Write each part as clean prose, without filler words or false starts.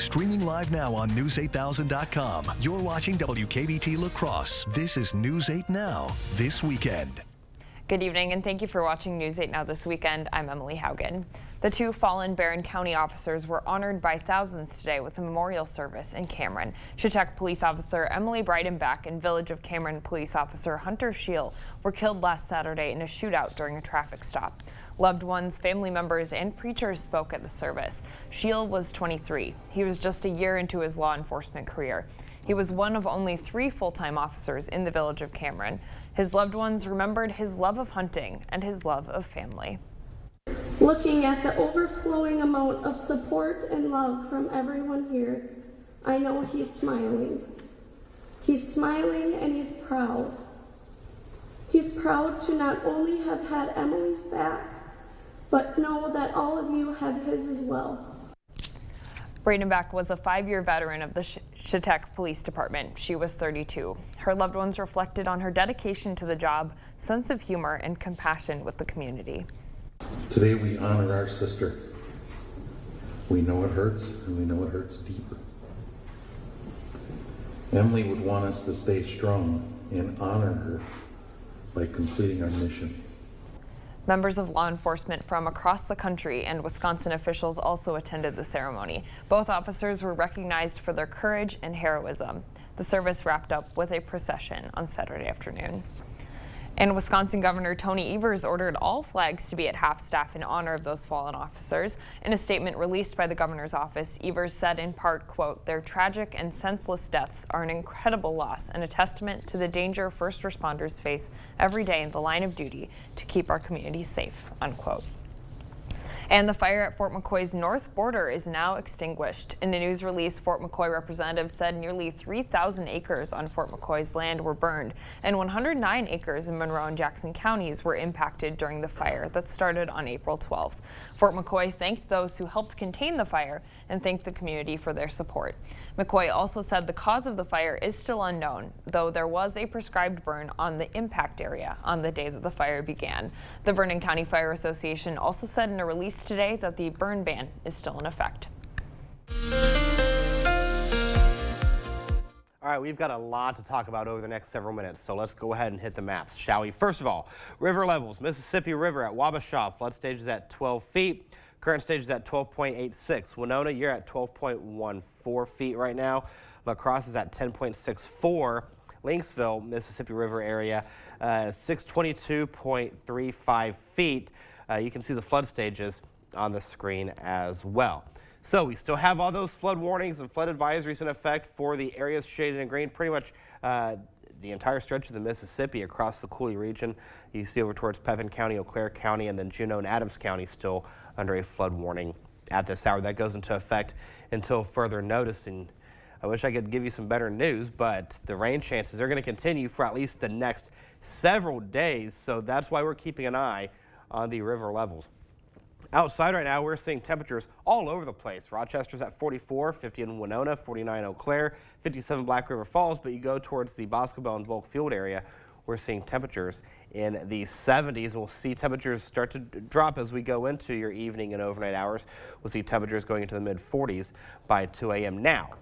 streaming live now on News8000.com. You're watching WKBT La Crosse. This is News 8 Now, this weekend. Good evening, and thank you for watching News 8 Now this weekend. I'm Emily Haugen. The two fallen Barron County officers were honored by thousands today with a memorial service in Cameron. Chetek Police Officer Emily Breidenbach and Village of Cameron Police Officer Hunter Scheel were killed last Saturday in a shootout during a traffic stop. Loved ones, family members, and preachers spoke at the service. Scheel was 23. He was just a year into his law enforcement career. He was one of only 3 full-time officers in the Village of Cameron. His loved ones remembered his love of hunting and his love of family. Looking at the overflowing amount of support and love from everyone here, I know he's smiling. He's smiling and he's proud. He's proud to not only have had Emily's back, but know that all of you have his as well. Breidenbach was a 5-year veteran of the Chetek Police Department. She was 32. Her loved ones reflected on her dedication to the job, sense of humor, and compassion with the community. Today we honor our sister. We know it hurts, and we know it hurts deeper. Emily would want us to stay strong and honor her by completing our mission. Members of law enforcement from across the country and Wisconsin officials also attended the ceremony. Both officers were recognized for their courage and heroism. The service wrapped up with a procession on Saturday afternoon. And Wisconsin Governor Tony Evers ordered all flags to be at half-staff in honor of those fallen officers. In a statement released by the governor's office, Evers said in part, quote, "Their tragic and senseless deaths are an incredible loss and a testament to the danger first responders face every day in the line of duty to keep our communities safe," unquote. And the fire at Fort McCoy's north border is now extinguished. In a news release, Fort McCoy representatives said nearly 3,000 acres on Fort McCoy's land were burned, and 109 acres in Monroe and Jackson counties were impacted during the fire that started on April 12th. Fort McCoy thanked those who helped contain the fire and thanked the community for their support. McCoy also said the cause of the fire is still unknown, though there was a prescribed burn on the impact area on the day that the fire began. The Vernon County Fire Association also said in a release today that the burn ban is still in effect. All right, we've got a lot to talk about over the next several minutes, so let's go ahead and hit the maps, shall we? First of all, river levels. Mississippi River at Wabasha, flood stage is at 12 feet. Current stage is at 12.86. Winona, you're at 12.14 feet right now. La Crosse is at 10.64. Lynxville, Mississippi River area, 622.35 feet. You can see the flood stages on the screen as well. So we still have all those flood warnings and flood advisories in effect for the areas shaded in green, pretty much the entire stretch of the Mississippi across the Coulee region. You see over towards Pepin County, Eau Claire County, and then Juneau and Adams County still under a flood warning at this hour. That goes into effect until further notice. And I wish I could give you some better news, but the rain chances are going to continue for at least the next several days. So that's why we're keeping an eye on the river levels. Outside right now, we're seeing temperatures all over the place. Rochester's at 44, 50 in Winona, 49 Eau Claire, 57 Black River Falls. But you go towards the Bosco Bell and Volk Field area, we're seeing temperatures in the 70s. And we'll see temperatures start to drop as we go into your evening and overnight hours. We'll see temperatures going into the mid-40s by 2 a.m. Now,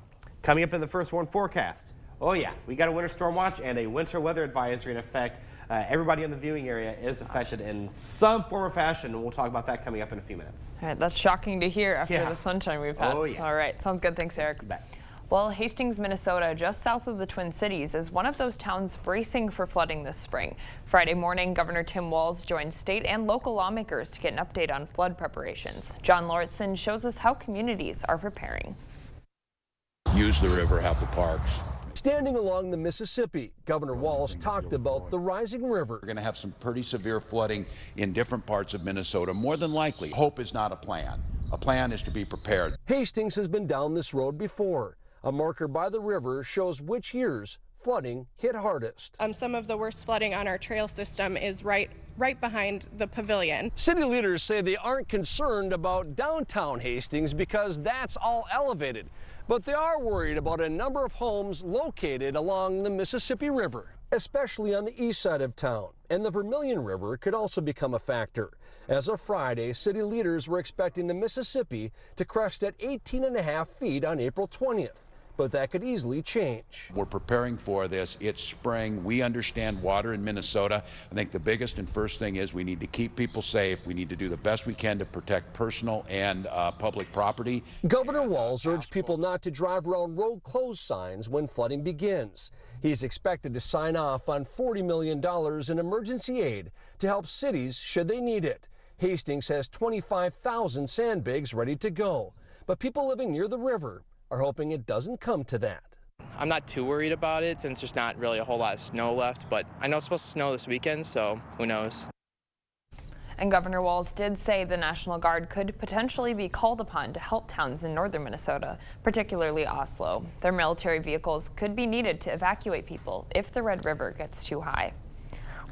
coming up in the first warn forecast. Oh yeah, we got a winter storm watch and a winter weather advisory in effect. Everybody in the viewing area is affected in some form or fashion, and we'll talk about that coming up in a few minutes. All right, that's shocking to hear after the sunshine we've had. Oh, yeah. All right, sounds good. Thanks, Eric. You bet. Well, Hastings, Minnesota, just south of the Twin Cities, is one of those towns bracing for flooding this spring. Friday morning, Governor Tim Walz joined state and local lawmakers to get an update on flood preparations. John Lauritsen shows us how communities are preparing. Use the river, have the parks. Standing along the Mississippi, Governor Walz talked about the rising river. We're going to have some pretty severe flooding in different parts of Minnesota, more than likely. Hope is not a plan. A plan is to be prepared. Hastings has been down this road before. A marker by the river shows which years flooding hit hardest. Some of the worst flooding on our trail system is right behind the pavilion. City leaders say they aren't concerned about downtown Hastings because that's all elevated. But they are worried about a number of homes located along the Mississippi River. especially on the east side of town, and the Vermilion River could also become a factor. As of Friday, city leaders were expecting the Mississippi to crest at 18.5 feet on April 20th. But that could easily change. We're preparing for this. It's spring. We understand water in Minnesota. I think the biggest and first thing is we need to keep people safe. We need to do the best we can to protect personal and public property. Governor Walz urged people not to drive around road closed signs when flooding begins. He's expected to sign off on $40 million in emergency aid to help cities should they need it. Hastings has 25,000 sandbags ready to go, but people living near the river are hoping it doesn't come to that. I'm not too worried about it since there's not really a whole lot of snow left, but I know it's supposed to snow this weekend, so who knows. And Governor Walz did say the National Guard could potentially be called upon to help towns in northern Minnesota, particularly Oslo. Their military vehicles could be needed to evacuate people if the Red River gets too high.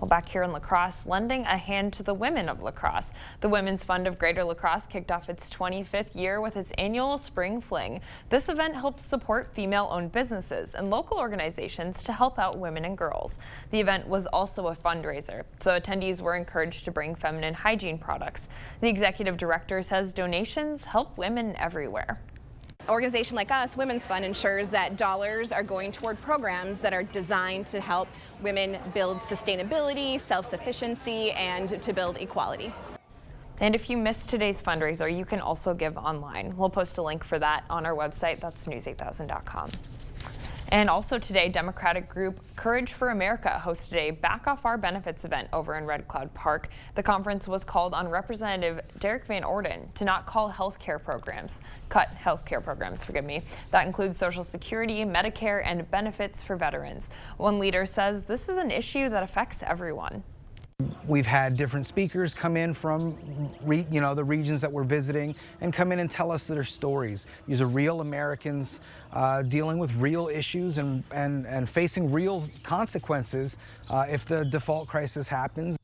Well, back here in La Crosse, lending a hand to the women of La Crosse. The Women's Fund of Greater La Crosse kicked off its 25th year with its annual Spring Fling. This event helps support female-owned businesses and local organizations to help out women and girls. The event was also a fundraiser, so attendees were encouraged to bring feminine hygiene products. The executive director says donations help women everywhere. An organization like us, Women's Fund, ensures that dollars are going toward programs that are designed to help women build sustainability, self-sufficiency, and to build equality. And if you missed today's fundraiser, you can also give online. We'll post a link for that on our website. That's news8000.com. And also today, Democratic group Courage for America hosted a Back Off Our Benefits event over in Red Cloud Park. The conference was called on Representative Derek Van Orden to not cut healthcare programs, That includes Social Security, Medicare, and benefits for veterans. One leader says this is an issue that affects everyone. We've had different speakers come in from the regions that we're visiting and come in and tell us their stories. These are real Americans dealing with real issues and facing real consequences if the default crisis happens.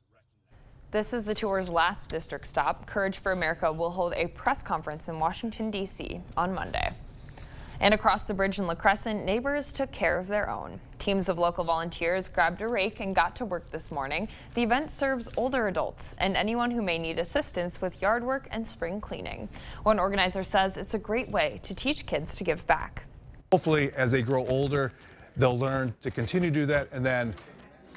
This is the tour's last district stop. Courage for America will hold a press conference in Washington, D.C. on Monday. And across the bridge in La Crescent, neighbors took care of their own. Teams of local volunteers grabbed a rake and got to work this morning. The event serves older adults and anyone who may need assistance with yard work and spring cleaning. One organizer says it's a great way to teach kids to give back. Hopefully, as they grow older, they'll learn to continue to do that and then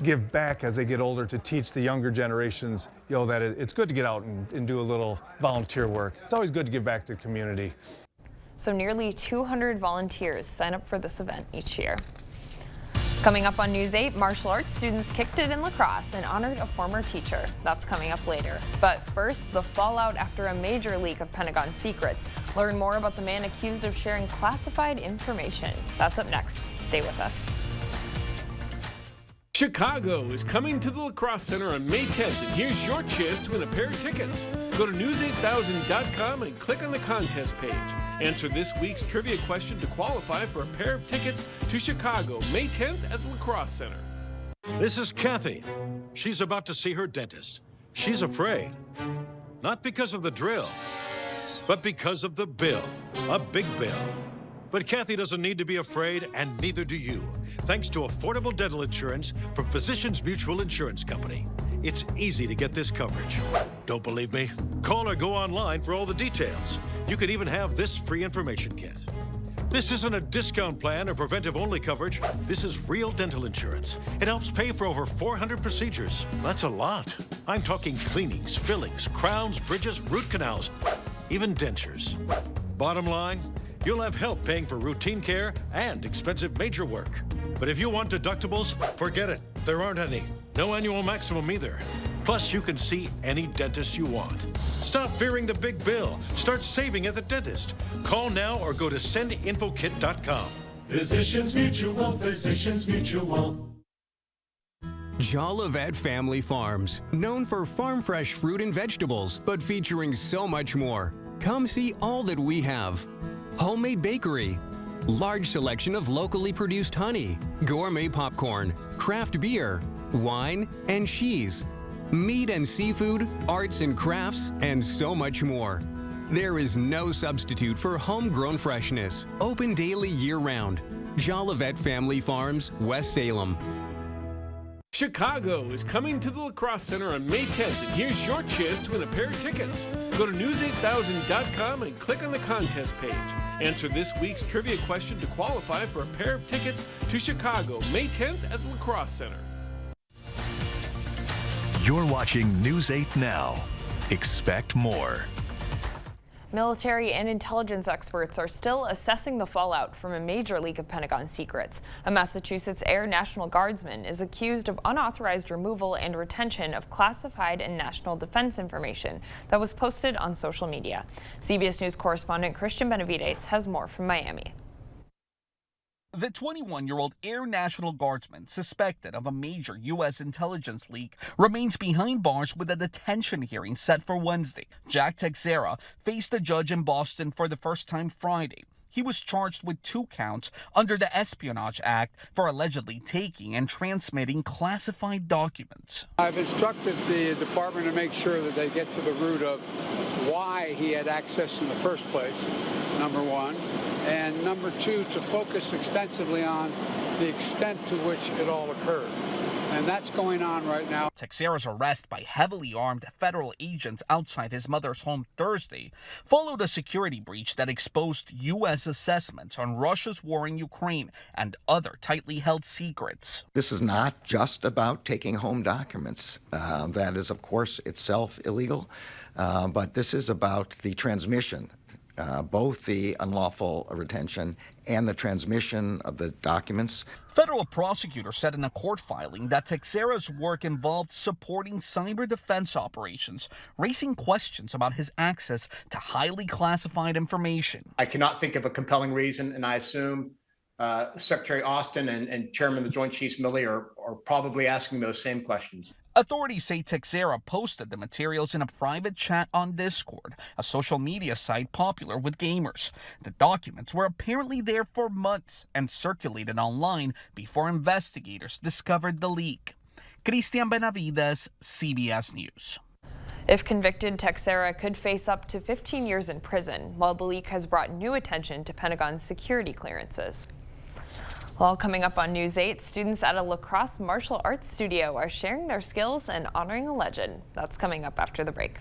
give back as they get older to teach the younger generations, that it's good to get out and do a little volunteer work. It's always good to give back to the community. So nearly 200 volunteers sign up for this event each year. Coming up on News 8, martial arts students kicked it in La Crosse and honored a former teacher. That's coming up later. But first, the fallout after a major leak of Pentagon secrets. Learn more about the man accused of sharing classified information. That's up next. Stay with us. Chicago is coming to the La Crosse Center on May 10th, and here's your chance to win a pair of tickets. Go to news8000.com and click on the contest page. Answer this week's trivia question to qualify for a pair of tickets to Chicago, May 10th at the La Crosse Center. This is Kathy. She's about to see her dentist. She's afraid. Not because of the drill, but because of the bill. A big bill. But Kathy doesn't need to be afraid, and neither do you, thanks to affordable dental insurance from Physicians Mutual Insurance Company. It's easy to get this coverage. Don't believe me? Call or go online for all the details. You could even have this free information kit. This isn't a discount plan or preventive-only coverage. This is real dental insurance. It helps pay for over 400 procedures. That's a lot. I'm talking cleanings, fillings, crowns, bridges, root canals, even dentures. Bottom line, you'll have help paying for routine care and expensive major work. But if you want deductibles, forget it. There aren't any. No annual maximum either. Plus, you can see any dentist you want. Stop fearing the big bill. Start saving at the dentist. Call now or go to sendinfokit.com. Physicians Mutual, Physicians Mutual. Jolivet Family Farms, known for farm fresh fruit and vegetables, but featuring so much more. Come see all that we have. Homemade bakery, large selection of locally produced honey, gourmet popcorn, craft beer, wine, and cheese, meat and seafood, arts and crafts, and so much more. There is no substitute for homegrown freshness. Open daily year-round. Jolivet Family Farms, West Salem. Chicago is coming to the La Crosse Center on May 10th, and here's your chance to win a pair of tickets. Go to news8000.com and click on the contest page. Answer this week's trivia question to qualify for a pair of tickets to Chicago, May 10th at the La Crosse Center. You're watching News 8 Now. Expect more. Military and intelligence experts are still assessing the fallout from a major leak of Pentagon secrets. A Massachusetts Air National Guardsman is accused of unauthorized removal and retention of classified and national defense information that was posted on social media. CBS News correspondent Christian Benavides has more from Miami. The 21-year-old Air National Guardsman, suspected of a major U.S. intelligence leak, remains behind bars with a detention hearing set for Wednesday. Jack Texera faced a judge in Boston for the first time Friday. He was charged with 2 counts under the Espionage Act for allegedly taking and transmitting classified documents. I've instructed the department to make sure that they get to the root of why he had access in the first place, number one. And number 2, to focus extensively on the extent to which it all occurred. And that's going on right now. Texera's arrest by heavily armed federal agents outside his mother's home Thursday followed a security breach that exposed U.S. assessments on Russia's war in Ukraine and other tightly held secrets. This is not just about taking home documents. That is, of course, itself illegal. But this is about the transmission. Both the unlawful retention and the transmission of the documents. Federal prosecutors said in a court filing that Texera's work involved supporting cyber defense operations, raising questions about his access to highly classified information. I cannot think of a compelling reason, and I assume Secretary Austin and Chairman of the Joint Chiefs Milley are probably asking those same questions. Authorities say Texera posted the materials in a private chat on Discord, a social media site popular with gamers. The documents were apparently there for months and circulated online before investigators discovered the leak. Christian Benavides, CBS News. If convicted, Texera could face up to 15 years in prison, while the leak has brought new attention to Pentagon's security clearances. Well, coming up on News 8, students at a La Crosse martial arts studio are sharing their skills and honoring a legend. That's coming up after the break.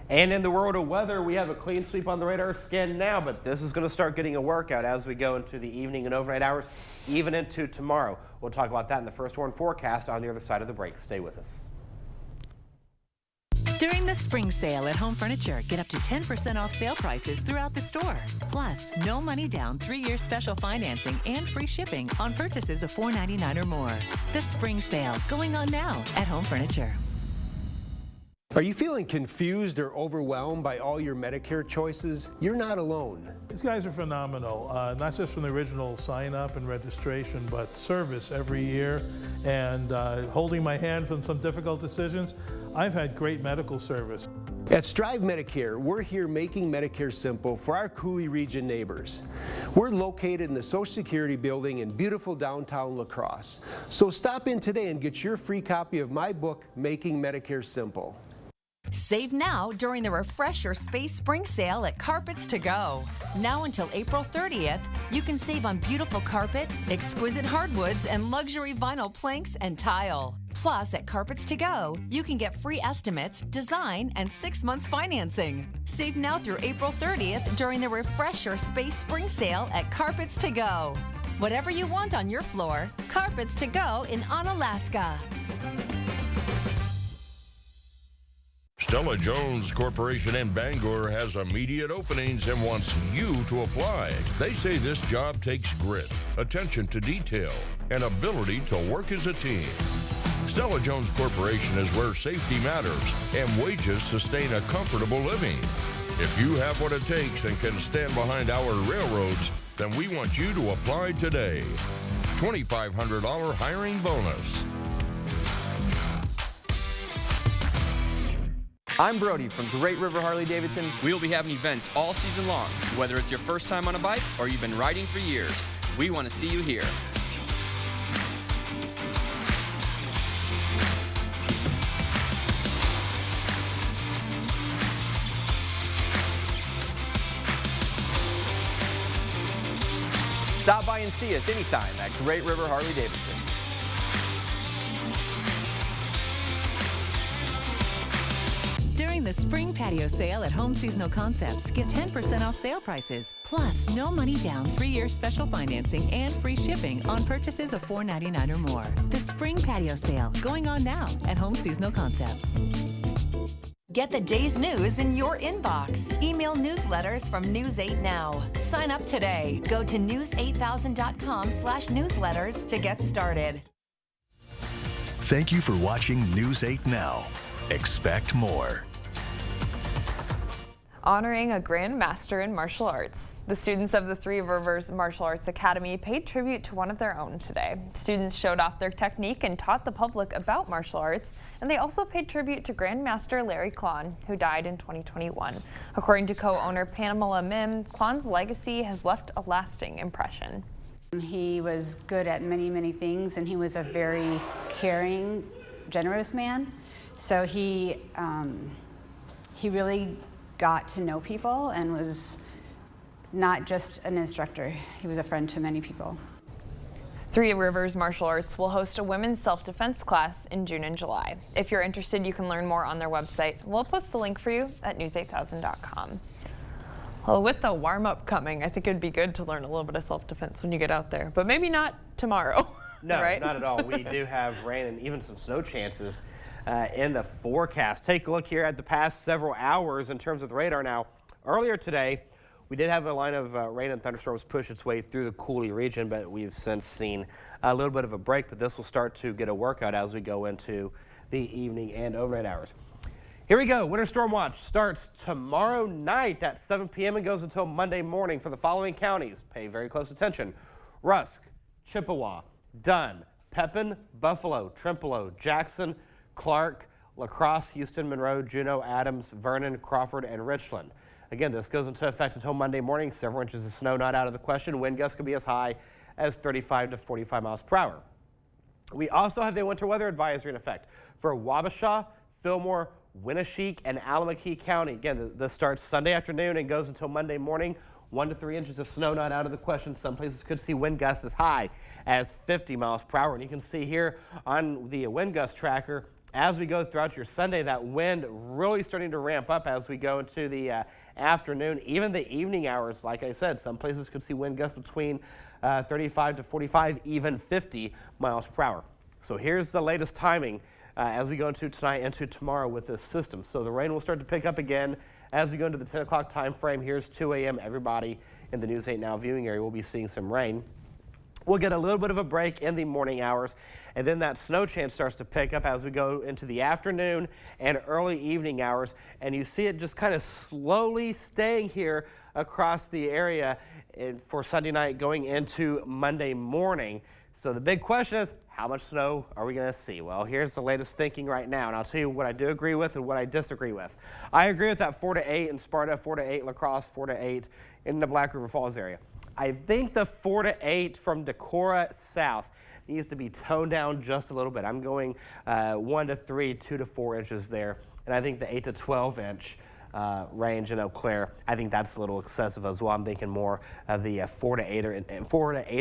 And in the world of weather, we have a clean sweep on the radar scan now, but this is going to start getting a workout as we go into the evening and overnight hours, even into tomorrow. We'll talk about that in the First Warn forecast on the other side of the break. Stay with us. During the spring sale at Home Furniture, get up to 10% off sale prices throughout the store. Plus, no money down, 3-year special financing and free shipping on purchases of $4.99 or more. The spring sale going on now at Home Furniture. Are you feeling confused or overwhelmed by all your Medicare choices? You're not alone. These guys are phenomenal, not just from the original sign-up and registration, but service every year and holding my hand from some difficult decisions. I've had great medical service. At Strive Medicare, we're here making Medicare simple for our Cooley region neighbors. We're located in the Social Security building in beautiful downtown La Crosse. So stop in today and get your free copy of my book, Making Medicare Simple. Save now during the Refresh Your Space Spring Sale at Carpets to Go. Now until April 30th, you can save on beautiful carpet, exquisite hardwoods, and luxury vinyl planks and tile. Plus, at Carpets to Go, you can get free estimates, design, and 6 months financing. Save now through April 30th during the Refresh Your Space Spring Sale at Carpets to Go. Whatever you want on your floor, Carpets to Go in Onalaska. Stella Jones Corporation in Bangor has immediate openings and wants you to apply. They say this job takes grit, attention to detail, and ability to work as a team. Stella Jones Corporation is where safety matters and wages sustain a comfortable living. If you have what it takes and can stand behind our railroads, then we want you to apply today. $2,500 hiring bonus. I'm Brody from Great River Harley-Davidson. We'll be having events all season long. Whether it's your first time on a bike or you've been riding for years, we want to see you here. Stop by and see us anytime at Great River Harley-Davidson. During the spring patio sale at Home Seasonal Concepts, get 10% off sale prices, plus no money down, 3-year special financing, and free shipping on purchases of $4.99 or more. The spring patio sale going on now at Home Seasonal Concepts. Get the day's news in your inbox. Email newsletters from News 8 Now. Sign up today. Go to news8000.com/newsletters to get started. Thank you for watching News 8 Now. Expect more. Honoring a Grand Master in Martial Arts. The students of the Three Rivers Martial Arts Academy paid tribute to one of their own today. Students showed off their technique and taught the public about martial arts, and they also paid tribute to Grand Master Larry Klon, who died in 2021. According to co-owner Pamela Mim, Klon's legacy has left a lasting impression. He was good at many, many things, and he was a very caring, generous man. So he really got to know people and was not just an instructor. He was a friend to many people. Three Rivers Martial Arts will host a women's self-defense class in June and July. If you're interested, you can learn more on their website. We'll post the link for you at news8000.com. Well, with the warm-up coming, I think it'd be good to learn a little bit of self-defense when you get out there, but maybe not tomorrow. No, right? Not at all. We do have rain and even some snow chances in the forecast. Take a look here at the past several hours in terms of the radar. Now, earlier today, we did have a line of rain and thunderstorms push its way through the Cooley region, but we've since seen a little bit of a break, but this will start to get a workout as we go into the evening and overnight hours. Here we go. Winter Storm Watch starts tomorrow night at 7 p.m. and goes until Monday morning for the following counties. Pay very close attention: Rusk, Chippewa, Dunn, Pepin, Buffalo, Trempealeau, Jackson, Clark, La Crosse, Houston, Monroe, Juneau, Adams, Vernon, Crawford, and Richland. Again, this goes into effect until Monday morning. Several inches of snow not out of the question. Wind gusts could be as high as 35 to 45 miles per hour. We also have a winter weather advisory in effect for Wabasha, Fillmore, Winneshiek, and Allamakee County. Again, this starts Sunday afternoon and goes until Monday morning. 1 to 3 inches of snow not out of the question. Some places could see wind gusts as high as 50 miles per hour. And you can see here on the wind gust tracker, as we go throughout your Sunday, that wind really starting to ramp up as we go into the afternoon, even the evening hours. Like I said, some places could see wind gusts between 35 to 45, even 50 miles per hour. So here's the latest timing as we go into tonight and to tomorrow with this system. So the rain will start to pick up again as we go into the 10 o'clock time frame. Here's 2 a.m. Everybody in the News 8 Now viewing area will be seeing some rain. We'll get a little bit of a break in the morning hours, and then that snow chance starts to pick up as we go into the afternoon and early evening hours, and you see it just kind of slowly staying here across the area for Sunday night going into Monday morning. So the big question is, how much snow are we going to see? Well, here's the latest thinking right now, and I'll tell you what I do agree with and what I disagree with. I agree with that 4 to 8 in Sparta, 4 to 8 La Crosse, 4 to 8 in the Black River Falls area. I think the 4 to 8 from Decorah south needs to be toned down just a little bit. I'm going 1 to 3, 2 to 4 inches there. And I think the 8 to 12 inch range in Eau Claire, I think that's a little excessive as well. I'm thinking more of the 4 to 8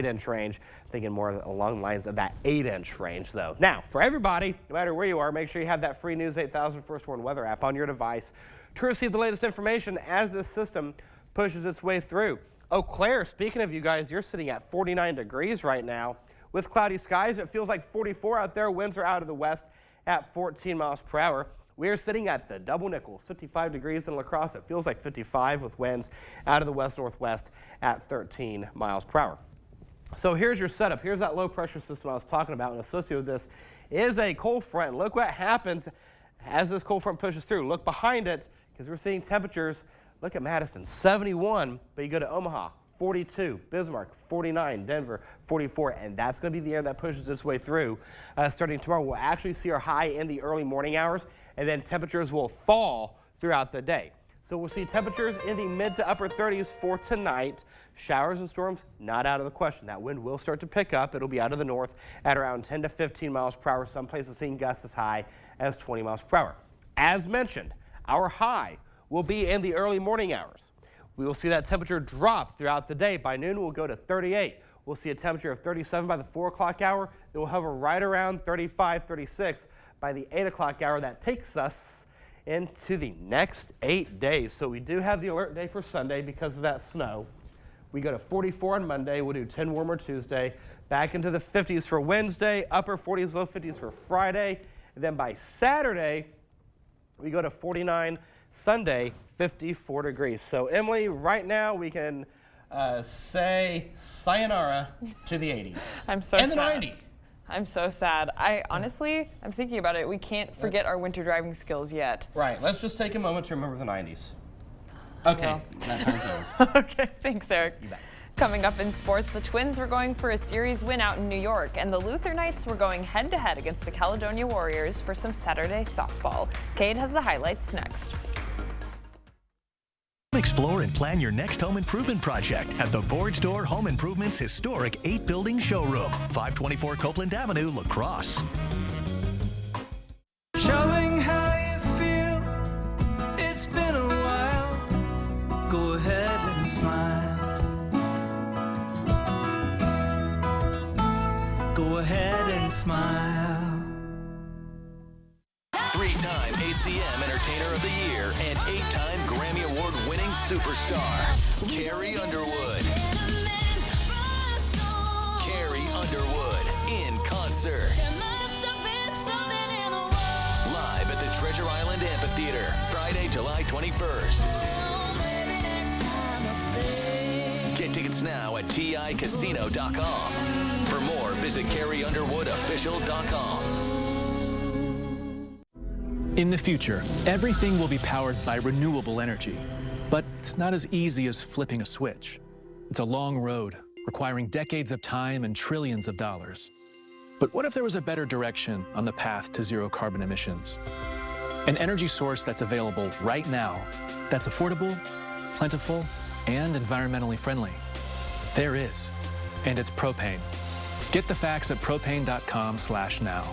inch range, thinking more along the lines of that 8 inch range though. Now, for everybody, no matter where you are, make sure you have that free News 8000 First Warn weather app on your device to receive the latest information as this system pushes its way through. Eau Claire, speaking of you guys, you're sitting at 49 degrees right now with cloudy skies. It feels like 44 out there. Winds are out of the west at 14 miles per hour. We are sitting at the Double Nickels, 55 degrees in La Crosse. It feels like 55 with winds out of the west-northwest at 13 miles per hour. So here's your setup. Here's that low pressure system I was talking about, and associated with this is a cold front. Look what happens as this cold front pushes through. Look behind it, because we're seeing temperatures. Look at Madison, 71, but you go to Omaha, 42, Bismarck, 49, Denver, 44, and that's going to be the air that pushes its way through. Starting tomorrow, we'll actually see our high in the early morning hours, and then temperatures will fall throughout the day. So we'll see temperatures in the mid to upper 30s for tonight. Showers and storms not out of the question. That wind will start to pick up. It'll be out of the north at around 10 to 15 miles per hour. Some places seeing gusts as high as 20 miles per hour. As mentioned, our high will be in the early morning hours. We will see that temperature drop throughout the day. By noon, we'll go to 38. We'll see a temperature of 37 by the 4 o'clock hour. It will hover right around 35, 36 by the 8 o'clock hour. That takes us into the next 8 days. So we do have the alert day for Sunday because of that snow. We go to 44 on Monday. We'll do 10 warmer Tuesday. Back into the 50s for Wednesday, upper 40s, low 50s for Friday. And then by Saturday, we go to 49. Sunday, 54 degrees. So Emily, right now we can say sayonara to the 80s. I'm so and sad. the 90s. I'm so sad. Honestly, I'm thinking about it. We can't forget our winter driving skills yet. Right. Let's just take a moment to remember the 90s. Okay. Well. That time's over. Okay. Thanks, Eric. You bet. Coming up in sports, the Twins were going for a series win out in New York, and the Luther Knights were going head-to-head against the Caledonia Warriors for some Saturday softball. Cade has the highlights next. Explore and plan your next home improvement project at the Board Store Home Improvement's historic 8-building showroom, 524 Copeland Avenue, La Crosse. Showing how you feel, it's been a while. Go ahead and smile. Go ahead and smile. 3-time ACM Entertainer of the Year and 8-time Grammy Award-winning superstar, Carrie Underwood. Carrie Underwood in concert. Live at the Treasure Island Amphitheater, Friday, July 21st. Get tickets now at TICasino.com. For more, visit CarrieUnderwoodOfficial.com. In the future, everything will be powered by renewable energy. But it's not as easy as flipping a switch. It's a long road, requiring decades of time and trillions of dollars. But what if there was a better direction on the path to zero carbon emissions? An energy source that's available right now, that's affordable, plentiful, and environmentally friendly. There is, and it's propane. Get the facts at propane.com/now.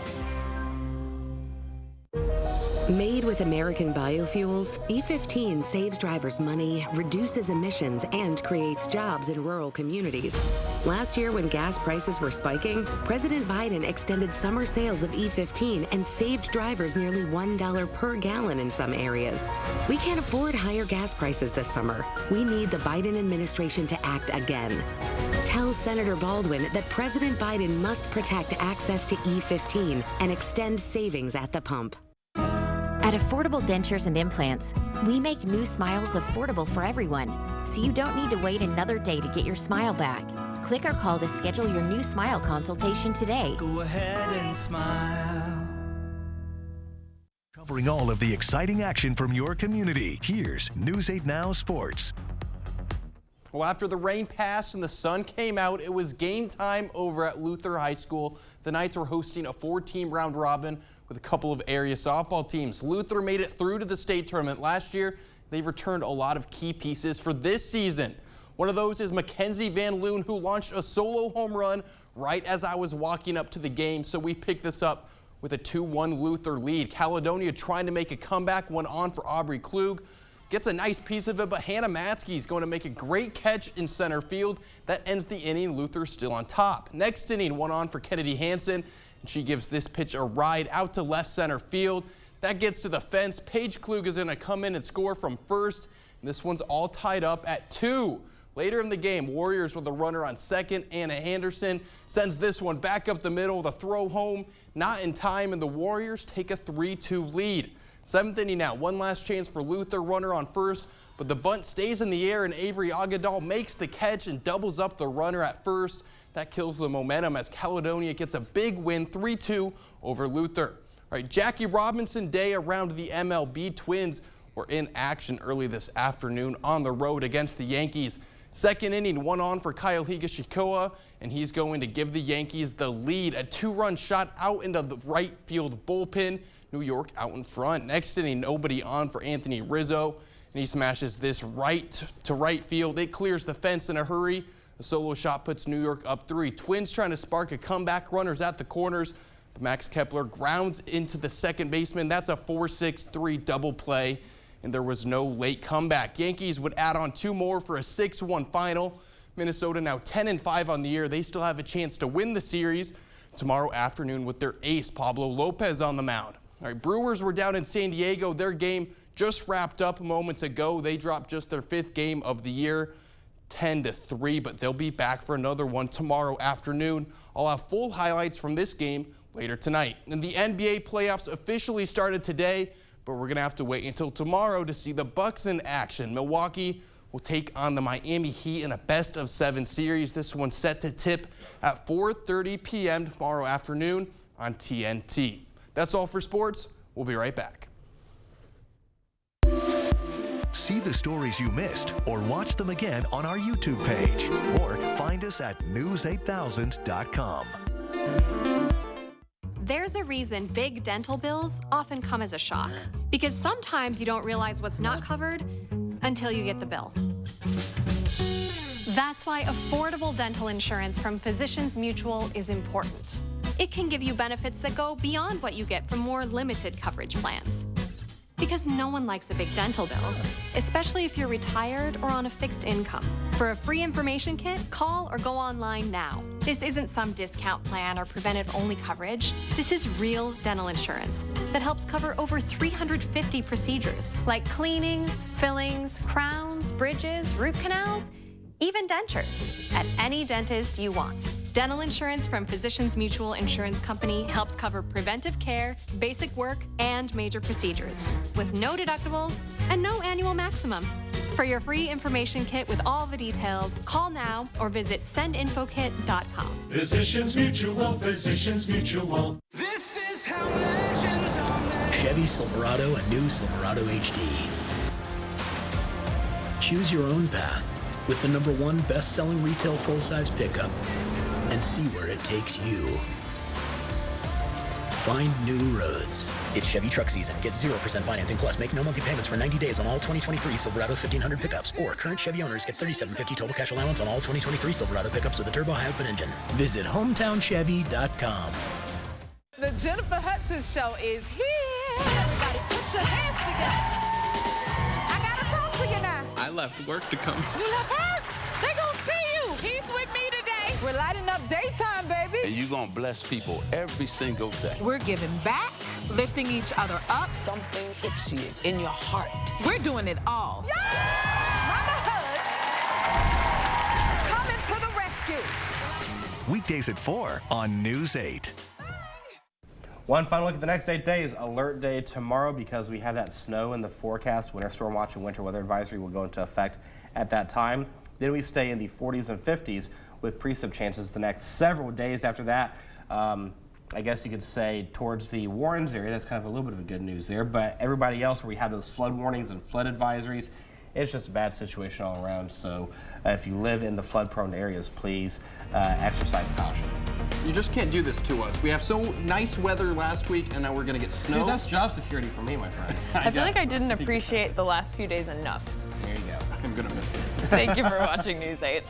Made with American biofuels, E15 saves drivers money, reduces emissions, and creates jobs in rural communities. Last year, when gas prices were spiking, President Biden extended summer sales of E15 and saved drivers nearly $1 per gallon in some areas. We can't afford higher gas prices this summer. We need the Biden administration to act again. Tell Senator Baldwin that President Biden must protect access to E15 and extend savings at the pump. At Affordable Dentures and Implants, we make new smiles affordable for everyone, so you don't need to wait another day to get your smile back. Click or call to schedule your new smile consultation today. Go ahead and smile. Covering all of the exciting action from your community, here's News 8 Now Sports. Well, after the rain passed and the sun came out, it was game time over at Luther High School. The Knights were hosting a 4-team round robin with a couple of area softball teams. Luther made it through to the state tournament last year. They've returned a lot of key pieces for this season. One of those is Mackenzie Van Loon, who launched a solo home run right as I was walking up to the game. So we picked this up with a 2-1 Luther lead. Caledonia trying to make a comeback, one on for Aubrey Klug. Gets a nice piece of it, but Hannah Matsky is going to make a great catch in center field. That ends the inning. Luther still on top. Next inning, one on for Kennedy Hansen. And she gives this pitch a ride out to left center field. That gets to the fence. Paige Klug is going to come in and score from first. And this one's all tied up at 2. Later in the game, Warriors with a runner on second. Anna Anderson sends this one back up the middle. The throw home, not in time, and the Warriors take a 3-2 lead. 7th inning now, one last chance for Luther, runner on first, but the bunt stays in the air and Avery Agadal makes the catch and doubles up the runner at first. That kills the momentum as Caledonia gets a big win, 3-2 over Luther. All right, Jackie Robinson Day around the MLB. Twins were in action early this afternoon on the road against the Yankees. Second inning, one on for Kyle Higashikoa, and he's going to give the Yankees the lead. A 2-run shot out into the right field bullpen. New York out in front. Next inning, nobody on for Anthony Rizzo, and he smashes this right to right field. It clears the fence in a hurry. A solo shot puts New York up 3. Twins trying to spark a comeback. Runners at the corners. But Max Kepler grounds into the second baseman. That's a 4-6-3 double play, and there was no late comeback. Yankees would add on 2 more for a 6-1 final. Minnesota now 10-5 on the year. They still have a chance to win the series tomorrow afternoon with their ace, Pablo Lopez, on the mound. All right, Brewers were down in San Diego. Their game just wrapped up moments ago. They dropped just their 5th game of the year, 10-3, but they'll be back for another one tomorrow afternoon. I'll have full highlights from this game later tonight. And the NBA playoffs officially started today, but we're going to have to wait until tomorrow to see the Bucks in action. Milwaukee will take on the Miami Heat in a best-of-7 series. This one's set to tip at 4:30 p.m. tomorrow afternoon on TNT. That's all for sports. We'll be right back. See the stories you missed or watch them again on our YouTube page or find us at news8000.com. There's a reason big dental bills often come as a shock, because sometimes you don't realize what's not covered until you get the bill. That's why affordable dental insurance from Physicians Mutual is important. It can give you benefits that go beyond what you get from more limited coverage plans. Because no one likes a big dental bill, especially if you're retired or on a fixed income. For a free information kit, call or go online now. This isn't some discount plan or preventive-only coverage. This is real dental insurance that helps cover over 350 procedures, like cleanings, fillings, crowns, bridges, root canals, even dentures, at any dentist you want. Dental insurance from Physicians Mutual Insurance Company helps cover preventive care, basic work, and major procedures, with no deductibles and no annual maximum. For your free information kit with all the details, call now or visit sendinfokit.com. Physicians Mutual, Physicians Mutual. This is how legends are made. Chevy Silverado and new Silverado HD. Choose your own path with the #1 best-selling retail full-size pickup and see where it takes you. Find new roads. It's Chevy truck season. Get 0% financing plus make no monthly payments for 90 days on all 2023 Silverado 1500 pickups. Or current Chevy owners get $37.50 total cash allowance on all 2023 Silverado pickups with a turbo high-output engine. Visit HometownChevy.com. The Jennifer Hudson Show is here. Everybody put your hands together. I gotta talk to you now. I left work to come. You left work? They gonna see you. He's with me today. We're lighting up daytime, baby. And you're gonna bless people every single day. We're giving back, lifting each other up. Something hits you in your heart. We're doing it all. Yeah! Mama Hood, coming to the rescue. Weekdays at 4 on News 8. One final look at the next 8 days. Alert day tomorrow because we have that snow in the forecast. Winter storm watch and winter weather advisory will go into effect at that time. Then we stay in the 40s and 50s with precip chances the next several days after that. I guess you could say towards the Warrens area, that's kind of a little bit of a good news there. But everybody else where we have those flood warnings and flood advisories, it's just a bad situation all around. So if you live in the flood prone areas, please exercise caution. You just can't do this to us. We have so nice weather last week, and now we're going to get snow. Dude, that's job security for me, my friend. I feel like I didn't appreciate the last few days enough. There you go. I'm going to miss it. Thank you for watching News 8.